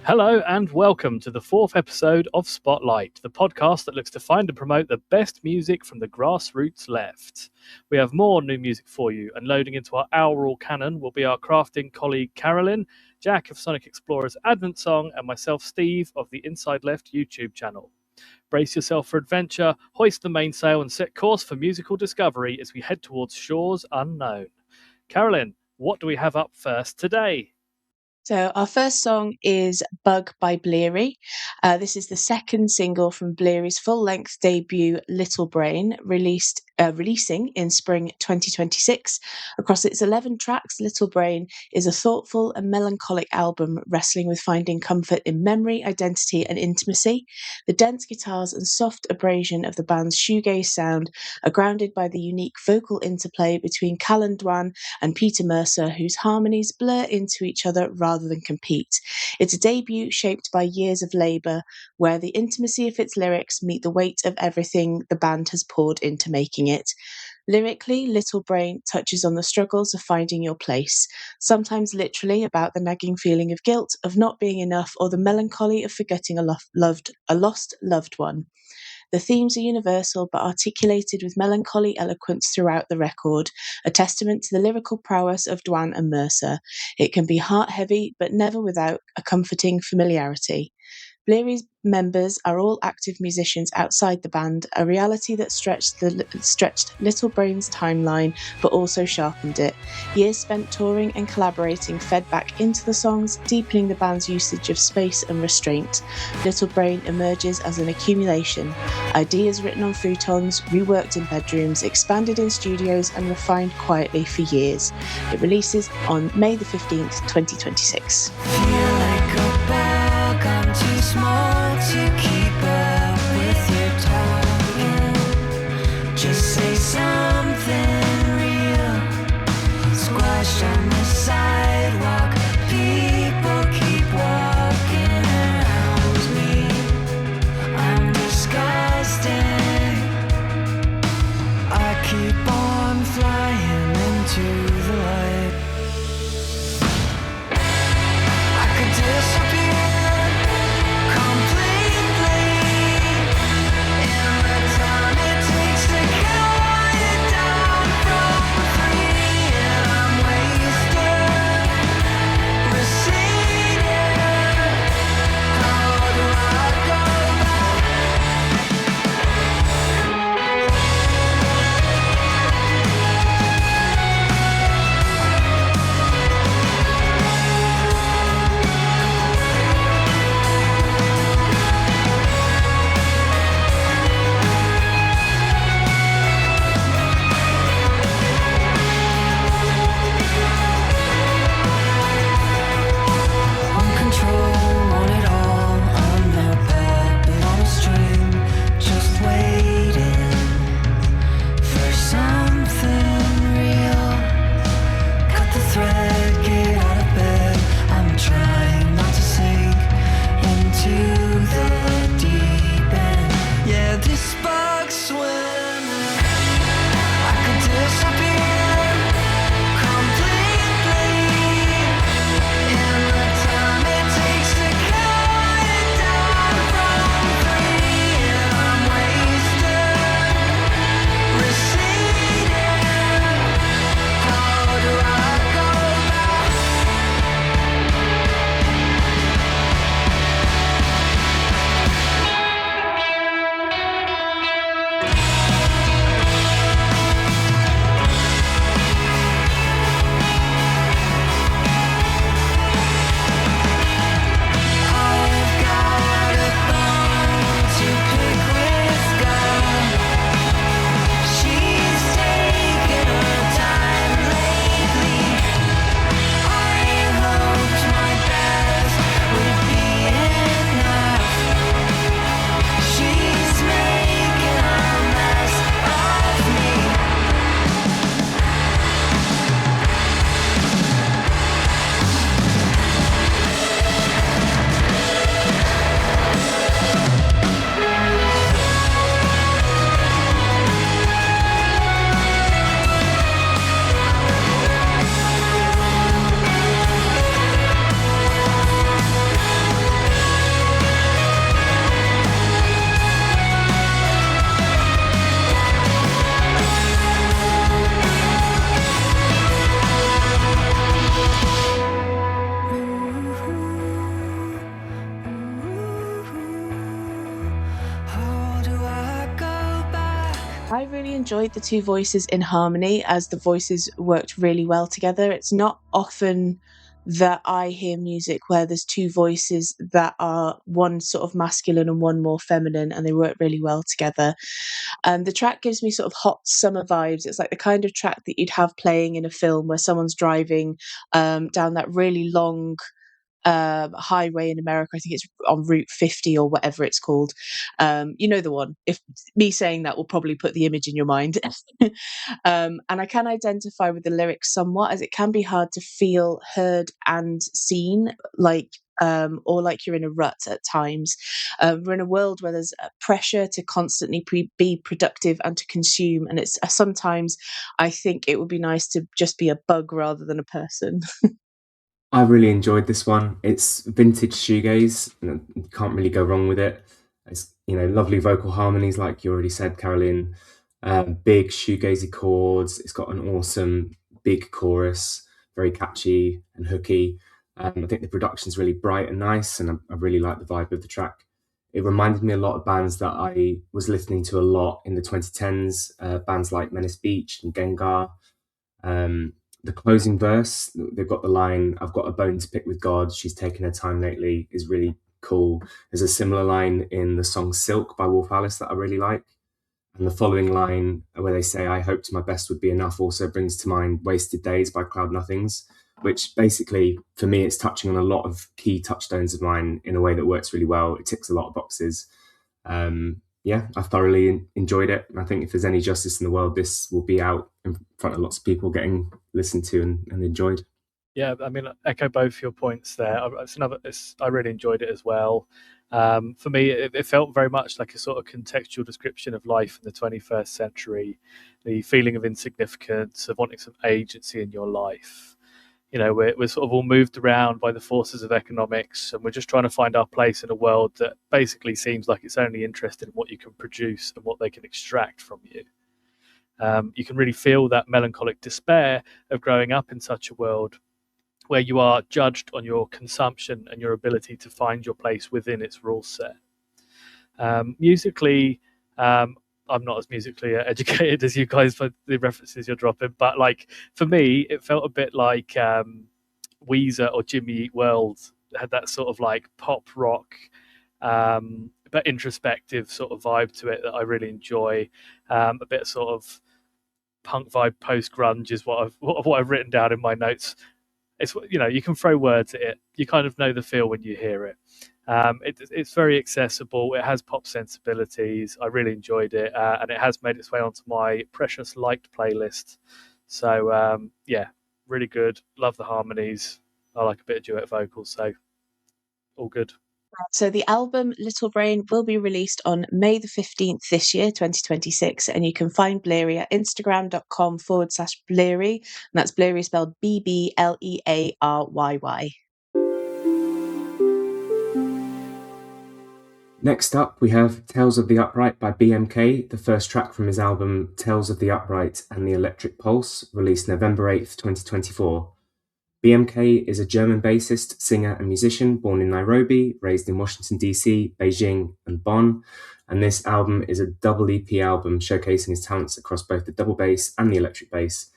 Hello and welcome to the fourth episode of Spotlight, the podcast that looks to find and promote the best music from the grassroots left. We have more new music for you, and loading into our aural canon will be our crafting colleague Carolyn, Jack of Sonic Explorer's Advent Song, and myself, Steve, of the Inside Left YouTube channel. Brace yourself for adventure, hoist the mainsail, and set course for musical discovery as we head towards shores unknown. Carolyn, what do we have up first today? So our first song is Bug by Bleary. This is the second single from Bleary's full-length debut Little Brain, releasing in spring 2026. Across its 11 tracks, Little Brain is a thoughtful and melancholic album wrestling with finding comfort in memory, identity and intimacy. The dense guitars and soft abrasion of the band's shoegaze sound are grounded by the unique vocal interplay between Callan Dwan and Peter Mercer, whose harmonies blur into each other rather than compete. It's a debut shaped by years of labour, where the intimacy of its lyrics meet the weight of everything the band has poured into making it. Lyrically, Little Brain touches on the struggles of finding your place, sometimes literally about the nagging feeling of guilt, of not being enough, or the melancholy of forgetting a lost loved one. The themes are universal but articulated with melancholy eloquence throughout the record, a testament to the lyrical prowess of Dwan and Mercer. It can be heart-heavy but never without a comforting familiarity. Bleary's members are all active musicians outside the band, a reality that stretched Little Brain's timeline but also sharpened it. Years spent touring and collaborating fed back into the songs, deepening the band's usage of space and restraint. Little Brain emerges as an accumulation. Ideas written on futons, reworked in bedrooms, expanded in studios and refined quietly for years. It releases on May the 15th, 2026. I'm too small to keep up with your talking. Just say something real. Squashed on the sidewalk. People keep walking around me. I'm disgusting. I keep on flying into the light. I could disappear. enjoyed the two voices in harmony, as the voices worked really well together. It's not often that I hear music where there's two voices that are one sort of masculine and one more feminine, and they work really well together. The track gives me sort of hot summer vibes. It's like the kind of track that you'd have playing in a film where someone's driving down that really long highway in America. I think it's on Route 50 or whatever it's called. You know the one. If me saying that will probably put the image in your mind. And I can identify with the lyrics somewhat, as it can be hard to feel heard and seen, or like you're in a rut at times. We're in a world where there's a pressure to constantly be productive and to consume, and it's sometimes I think it would be nice to just be a bug rather than a person. I really enjoyed this one. It's vintage shoegaze, and you can't really go wrong with it. It's, lovely vocal harmonies, like you already said, Carolyn. Big shoegazy chords. It's got an awesome big chorus, very catchy and hooky. I think the production's really bright and nice, and I really like the vibe of the track. It reminded me a lot of bands that I was listening to a lot in the 2010s, bands like Menace Beach and Gengar. The closing verse, they've got the line, "I've got a bone to pick with God, she's taken her time lately," is really cool. There's a similar line in the song Silk by Wolf Alice that I really like. And the following line, where they say, "I hoped my best would be enough," also brings to mind Wasted Days by Cloud Nothings, which basically, for me, it's touching on a lot of key touchstones of mine in a way that works really well. It ticks a lot of boxes. I thoroughly enjoyed it. I think if there's any justice in the world, this will be out in front of lots of people, getting listened to and enjoyed. Yeah, I mean, I echo both your points there. I really enjoyed it as well. For me, it felt very much like a sort of contextual description of life in the 21st century, the feeling of insignificance, of wanting some agency in your life. We're sort of all moved around by the forces of economics, and we're just trying to find our place in a world that basically seems like it's only interested in what you can produce and what they can extract from you. You can really feel that melancholic despair of growing up in such a world where you are judged on your consumption and your ability to find your place within its rule set. Musically, I'm not as musically educated as you guys for the references you're dropping, but for me, it felt a bit like Weezer or Jimmy Eat World. It had that sort of pop rock, but introspective sort of vibe to it that I really enjoy. A bit of sort of punk vibe, post grunge is what I've written down in my notes. It's you can throw words at it. You kind of know the feel when you hear it. It's very accessible. It has pop sensibilities. I really enjoyed it, and it has made its way onto my precious liked playlist. So really good. Love the harmonies. I like a bit of duet vocals, so all good. So the album Little Brain will be released on May the 15th this year, 2026, and you can find Bleary at instagram.com/Bleary, and that's Bleary spelled BBLEARYY. Next up, we have Tales of the Upright by BMK, the first track from his album Tales of the Upright and the Electric Pulse, released November 8th, 2024. BMK is a German bassist, singer and musician born in Nairobi, raised in Washington DC, Beijing and Bonn, and this album is a double EP album showcasing his talents across both the double bass and the electric bass,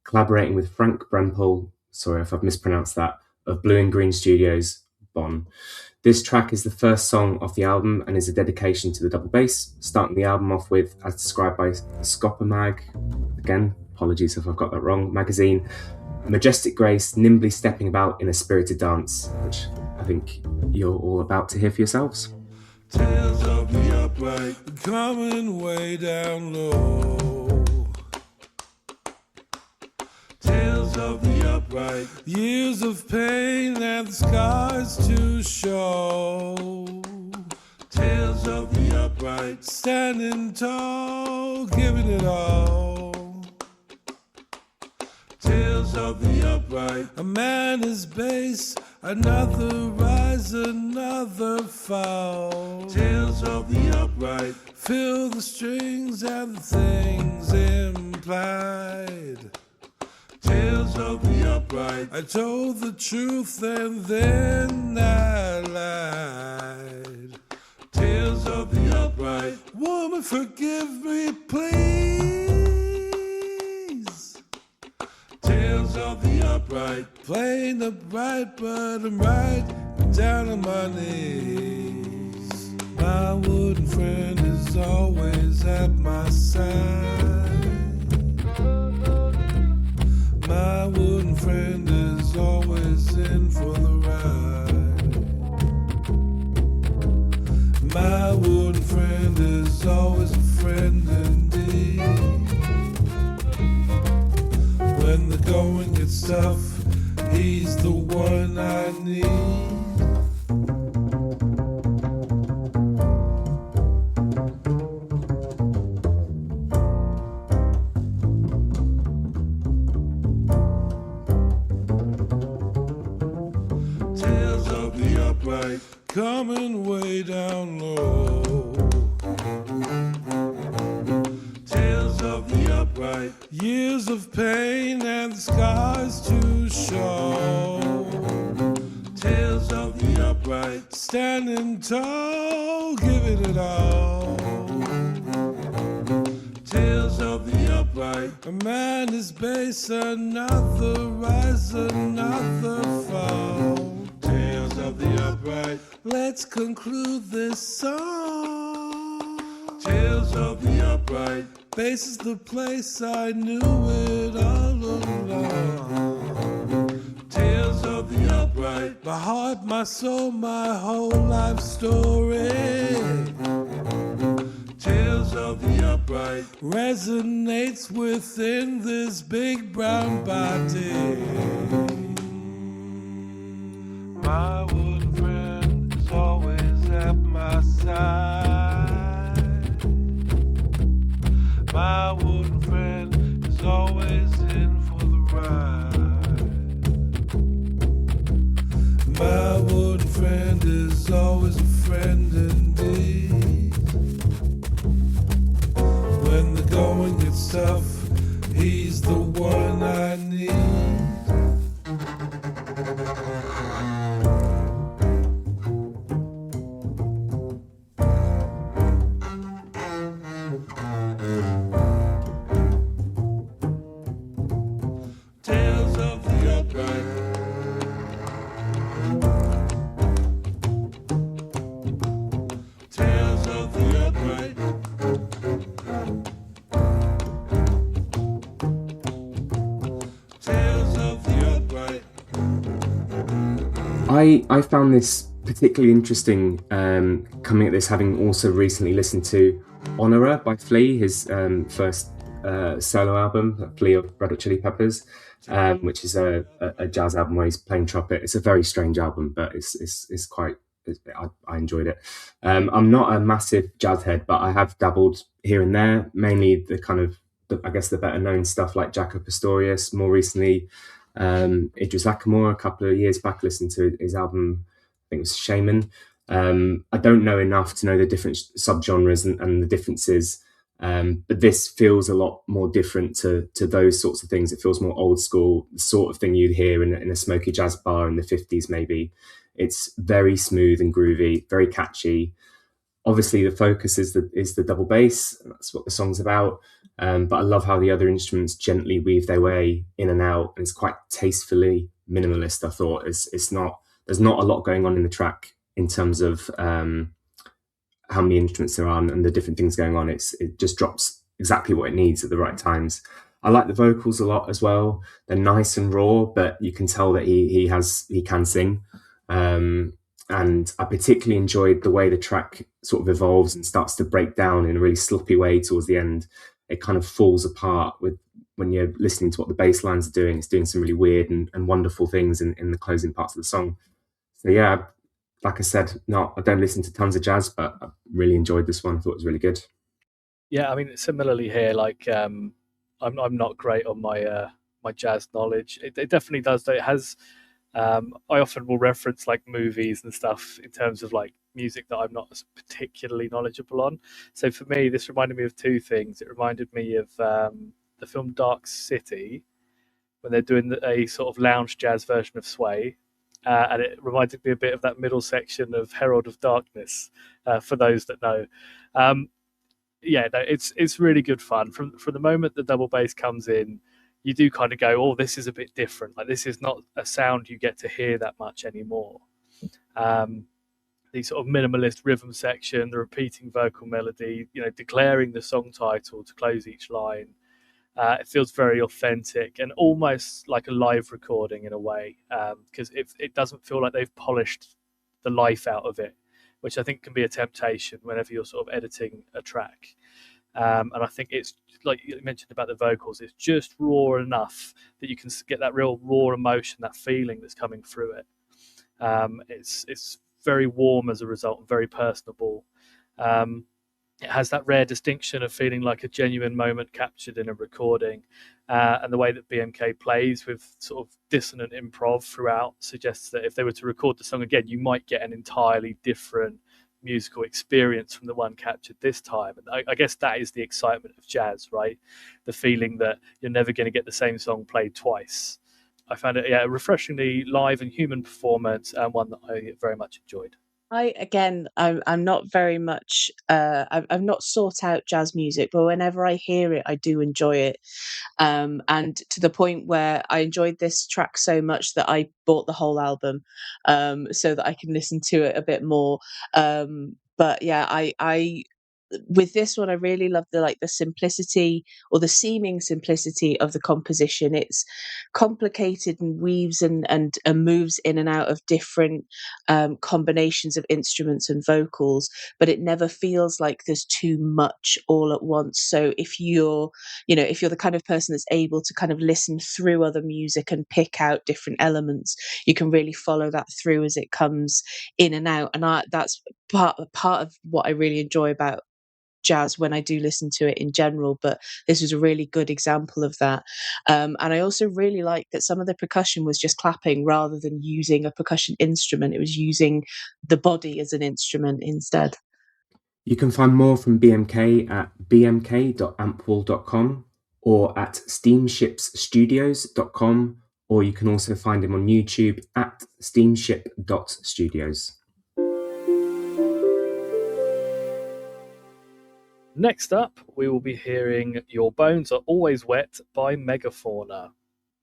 collaborating with Frank Brempel, sorry if I've mispronounced that, of Blue and Green Studios, Bonn. This track is the first song off the album and is a dedication to the double bass, starting the album off with, as described by Scopper Mag, again, apologies if I've got that wrong, magazine, majestic grace, nimbly stepping about in a spirited dance, which I think you're all about to hear for yourselves. Tales of the upright, coming way down low. Tales of the upright, years of pain and the scars to show. Tales of the upright, standing tall, giving it all. Tales of the upright, a man is base, another rise, another fall. Tales of the upright, feel the strings and the things implied. Tales of the upright, I told the truth and then I lied. Tales of the upright. upright. Woman, forgive me, please. Tales of the upright, playing upright, but I'm right down on my knees. My wooden friend is always at my side. My wooden friend is always in for the ride. My wooden friend is always a friend indeed. When the going gets tough, he's the one I need. Tales of the upright, coming way down low. Tales of the upright, years of pain and scars to show. Tales of the upright, standing tall, giving it all. Tales of the upright, a man is base, another rise, another fall. Tales of the upright, let's conclude this song. Tales of the upright, base is the place, I knew it all along. Tales of the upright, my heart, my soul, my whole life story. Tales of the upright resonates within this big brown body. My wooden friend is always at my side. My wooden friend is always in for the ride. My wooden friend is always a friend indeed. When the going gets tough, he's the one I need. Tales of the upright. Tales of the upright. Tales of the upright. I found this particularly interesting, coming at this having also recently listened to Honora by Flea, his first solo album, Flea of Red Hot Chili Peppers, which is a jazz album where he's playing trumpet. It's a very strange album, but it's quite. I enjoyed it. I'm not a massive jazz head, but I have dabbled here and there, mainly the kind of, I guess, the better known stuff like Jaco Pastorius. More recently, Idris Akamor, a couple of years back, listened to his album, I think it was Shaman. I don't know enough to know the different subgenres and the differences, but this feels a lot more different to those sorts of things. It feels more old school, the sort of thing you'd hear in a smoky jazz bar in the 50s maybe. It's very smooth and groovy, very catchy. Obviously, the focus is the double bass. That's what the song's about. But I love how the other instruments gently weave their way in and out, and it's quite tastefully minimalist. I thought there's not a lot going on in the track in terms of how many instruments there are and the different things going on. It just drops exactly what it needs at the right times. I like the vocals a lot as well. They're nice and raw, but you can tell that he can sing. And I particularly enjoyed the way the track sort of evolves and starts to break down in a really sloppy way towards the end. It kind of falls apart when you're listening to what the bass lines are doing. It's doing some really weird and wonderful things in the closing parts of the song. So yeah, like I said, I don't listen to tons of jazz, but I really enjoyed this one. I thought it was really good. Yeah, I mean, similarly here, like I'm not great on my my jazz knowledge. It definitely does. It has. I often will reference like movies and stuff in terms of like music that I'm not particularly knowledgeable on. So for me, this reminded me of two things. It reminded me of the film Dark City, when they're doing a sort of lounge jazz version of Sway, and it reminded me a bit of that middle section of Herald of Darkness, for those that know. It's really good fun. From the moment the double bass comes in, you do kind of go, oh, this is a bit different. Like, this is not a sound you get to hear that much anymore. The sort of minimalist rhythm section, the repeating vocal melody, declaring the song title to close each line. It feels very authentic and almost like a live recording in a way, because it doesn't feel like they've polished the life out of it, which I think can be a temptation whenever you're sort of editing a track. And I think it's, like you mentioned about the vocals, it's just raw enough that you can get that real raw emotion, that feeling that's coming through it. It's very warm as a result, and very personable. It has that rare distinction of feeling like a genuine moment captured in a recording, and the way that BMK plays with sort of dissonant improv throughout suggests that if they were to record the song again, you might get an entirely different musical experience from the one captured this time. And I guess that is the excitement of jazz, right? The feeling that you're never going to get the same song played twice. I found it a refreshingly live and human performance, and one that I very much enjoyed. I'm not very much. I've not sought out jazz music, but whenever I hear it, I do enjoy it. And to the point where I enjoyed this track so much that I bought the whole album, so that I can listen to it a bit more. But yeah, I with this one, I really love the simplicity, or the seeming simplicity, of the composition. It's complicated and weaves and moves in and out of different combinations of instruments and vocals, but it never feels like there's too much all at once. So if you're the kind of person that's able to kind of listen through other music and pick out different elements, you can really follow that through as it comes in and out. And that's part of what I really enjoy about jazz when I do listen to it in general, but this was a really good example of that. And I also really like that some of the percussion was just clapping rather than using a percussion instrument. It was using the body as an instrument instead. You can find more from BMK at bmk.ampwall.com or at steamshipsstudios.com, or you can also find him on YouTube at steamship.studios. Next up, we will be hearing Your Bones Are Always Wet by Megafauna.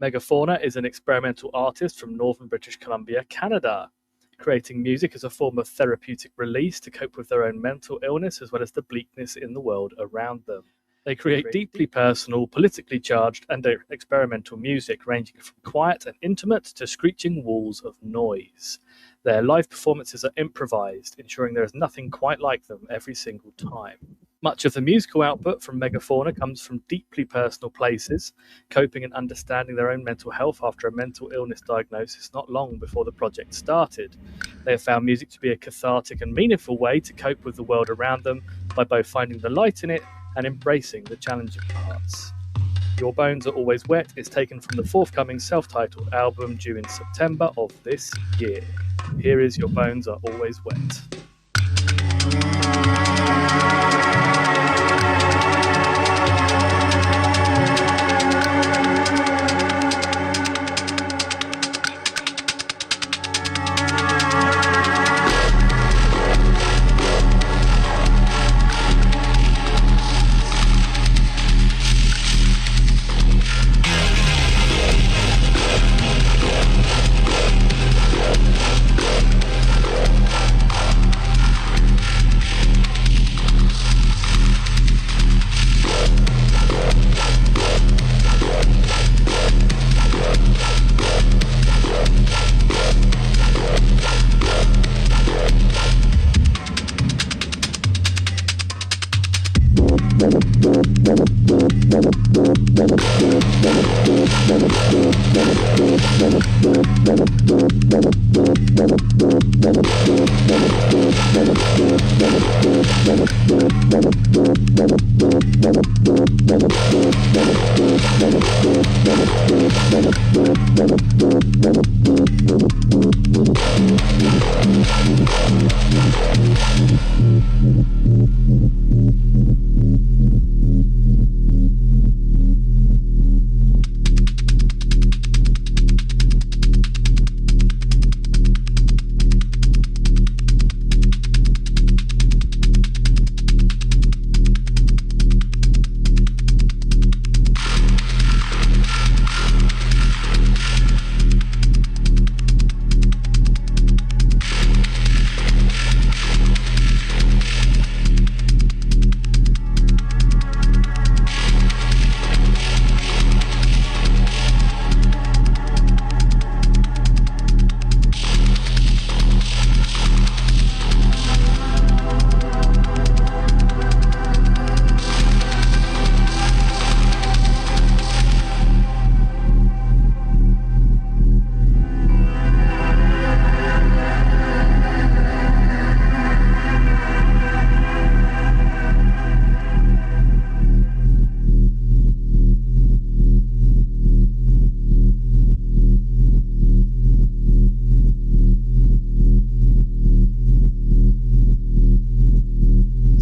Megafauna is an experimental artist from northern British Columbia, Canada, creating music as a form of therapeutic release to cope with their own mental illness as well as the bleakness in the world around them. They create deeply personal, politically charged and experimental music ranging from quiet and intimate to screeching walls of noise. Their live performances are improvised, ensuring there is nothing quite like them every single time. Much of the musical output from Megafauna comes from deeply personal places, coping and understanding their own mental health after a mental illness diagnosis not long before the project started. They have found music to be a cathartic and meaningful way to cope with the world around them by both finding the light in it and embracing the challenging parts. Your Bones Are Always Wet is taken from the forthcoming self-titled album due in September of this year. Here is Your Bones Are Always Wet.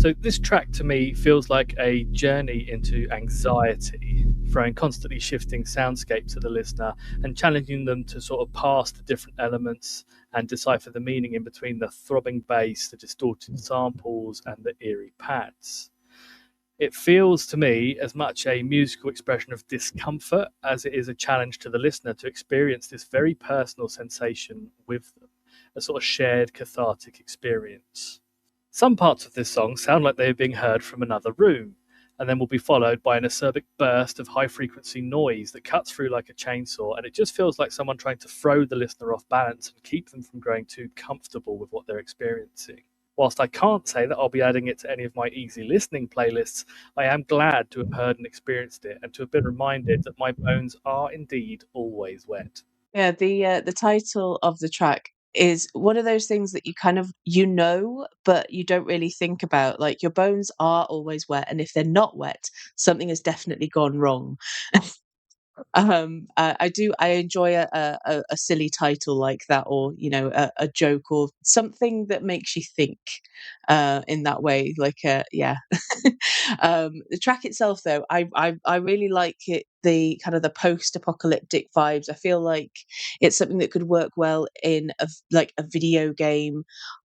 So this track to me feels like a journey into anxiety, throwing constantly shifting soundscapes at the listener and challenging them to sort of parse the different elements and decipher the meaning in between the throbbing bass, the distorted samples, and the eerie pads. It feels to me as much a musical expression of discomfort as it is a challenge to the listener to experience this very personal sensation with them, a sort of shared cathartic experience. Some parts of this song sound like they are being heard from another room, and then will be followed by an acerbic burst of high-frequency noise that cuts through like a chainsaw, and it just feels like someone trying to throw the listener off balance and keep them from growing too comfortable with what they're experiencing. Whilst I can't say that I'll be adding it to any of my easy listening playlists, I am glad to have heard and experienced it, and to have been reminded that my bones are indeed always wet. Yeah, the title of the track is one of those things that you kind of but you don't really think about. Like, your bones are always wet, and if they're not wet, something has definitely gone wrong. I enjoy a silly title like that, or a joke, or something that makes you think in that way. Like, yeah. The track itself, though, I really like it. The kind of the post-apocalyptic vibes. I feel like it's something that could work well in like a video game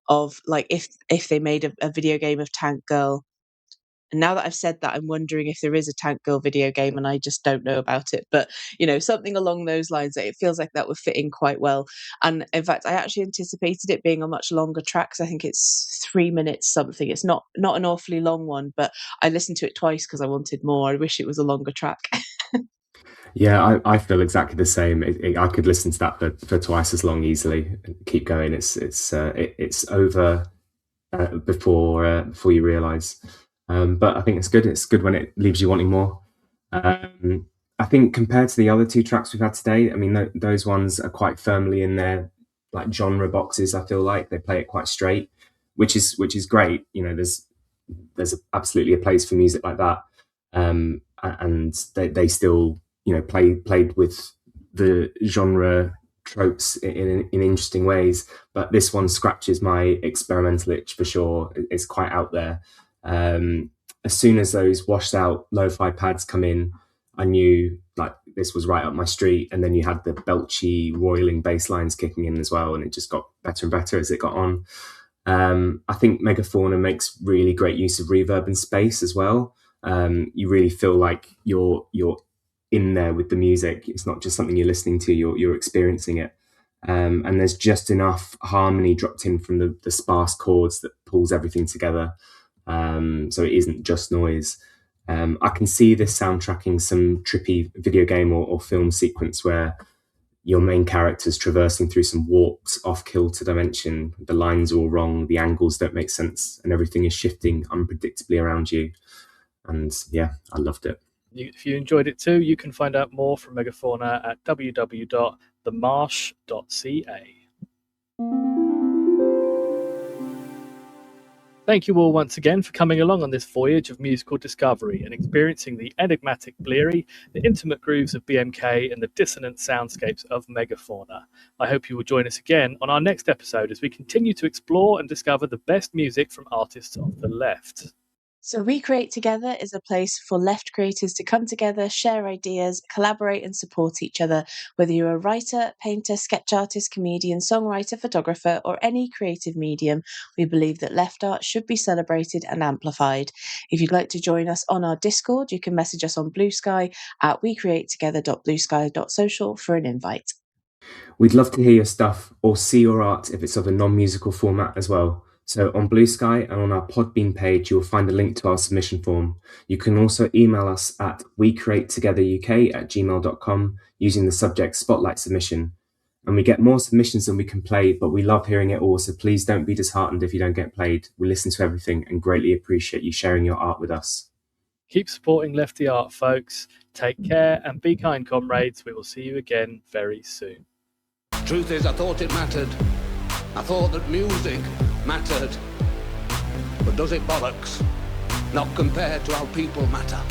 of, like, if they made a video game of Tank Girl. And now that I've said that, I'm wondering if there is a Tank Girl video game and I just don't know about it. But, something along those lines, it feels like that would fit in quite well. And in fact, I actually anticipated it being a much longer track, because I think it's 3 minutes something. It's not an awfully long one, but I listened to it twice because I wanted more. I wish it was a longer track. Yeah, I feel exactly the same. I could listen to that for twice as long easily and keep going. It's over before you realise. But I think it's good. It's good when it leaves you wanting more. I think compared to the other two tracks we've had today, I mean, those ones are quite firmly in their like genre boxes. I feel like they play it quite straight, which is great. There's absolutely a place for music like that, and they still played with the genre tropes in interesting ways. But this one scratches my experimental itch for sure. It's quite out there. As soon as those washed out lo-fi pads come in, I knew like this was right up my street. And then you had the belchy, roiling bass lines kicking in as well, and it just got better and better as it got on. I think Megafauna makes really great use of reverb and space as well. You really feel like you're in there with the music. It's not just something you're listening to, you're experiencing it. And there's just enough harmony dropped in from the sparse chords that pulls everything together. So it isn't just noise. I can see this soundtracking some trippy video game or film sequence where your main character's traversing through some warped, off-kilter dimension. The lines are all wrong, the angles don't make sense, and everything is shifting unpredictably around you. And yeah, I loved it. If you enjoyed it too, you can find out more from Megafauna at www.themarsh.ca. Thank you all once again for coming along on this voyage of musical discovery and experiencing the enigmatic Bleary, the intimate grooves of BMK, and the dissonant soundscapes of Megafauna. I hope you will join us again on our next episode as we continue to explore and discover the best music from artists of the left. So We Create Together is a place for left creators to come together, share ideas, collaborate and support each other. Whether you're a writer, painter, sketch artist, comedian, songwriter, photographer, or any creative medium, we believe that left art should be celebrated and amplified. If you'd like to join us on our Discord, you can message us on Blue Sky at wecreatetogether.bluesky.social for an invite. We'd love to hear your stuff or see your art if it's of a non-musical format as well. So on Blue Sky and on our Podbean page, you'll find a link to our submission form. You can also email us at wecreatetogetheruk@gmail.com using the subject Spotlight Submission. And we get more submissions than we can play, but we love hearing it all, so please don't be disheartened if you don't get played. We listen to everything and greatly appreciate you sharing your art with us. Keep supporting Lefty Art, folks. Take care and be kind, comrades. We will see you again very soon. Truth is, I thought it mattered. I thought that music mattered. But does it bollocks? Not compared to how people matter.